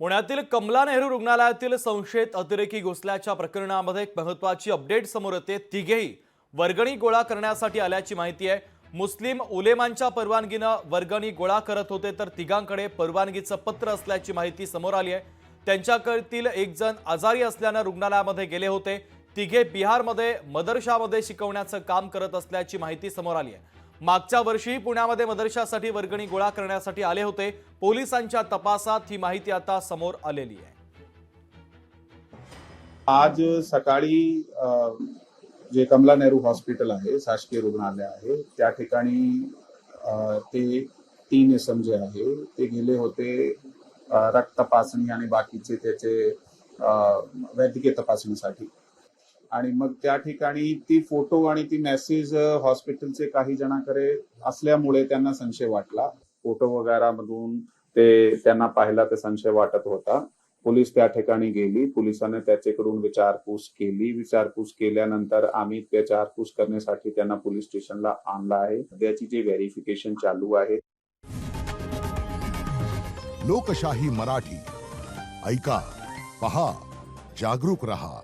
पुण्यातील कमला नेहरू रुग्णालयातील संशयित अतिरेकी घुसल्याच्या प्रकरणामध्ये एक महत्त्वाची अपडेट समोर येते। तिघेही वर्गणी गोळा करण्यासाठी आल्याची माहिती आहे। मुस्लिम उलेमांच्या परवानगीने वर्गणी गोळा करत होते, तर तिघांकडे परवानगीचं पत्र असल्याची माहिती समोर आली आहे। त्यांच्याकडील एक जण आजारी असल्याने रुग्णालयामध्ये गेले होते। तिघे बिहारमध्ये मदरशामध्ये शिकवण्याचं काम करत असल्याची माहिती समोर आली आहे। मागच्या वर्षी पुण्यामध्ये मदरशासाठी वर्गणी गोळा करण्यासाठी आले होते। पोलिसांच्या तपासात ही माहिती आता समोर आलेली आहे। आज सकाळी जे कमला नेहरू हॉस्पिटल आहे, शासकीय रुग्णालय आहे, त्या ठिकाणी ते 3 इसम जे आहे ते गेले होते रक्त तपासणी आणि बाकीचे त्याचे वैद्यकीय तपासणीसाठी। आणि मग त्या ठिकाणी ती फोटो आणि ती मेसेज हॉस्पिटलचे काही जणांकडे असल्यामुळे त्यांना संशय वाटला। फोटो वगैरे मधून ते त्यांना पाहिला ते संशय वाटत होता। पोलीस त्या ठिकाणी गेली, पोलिसांनी त्याच्याकडून विचारपूस केली। विचारपूस केल्यानंतर आम्ही विचारपूस करण्यासाठी त्यांना पोलीस स्टेशनला आणलं आहे। त्याची जे व्हेरिफिकेशन चालू आहे। लोकशाही मराठी ऐका, पहा, जागरूक रहा।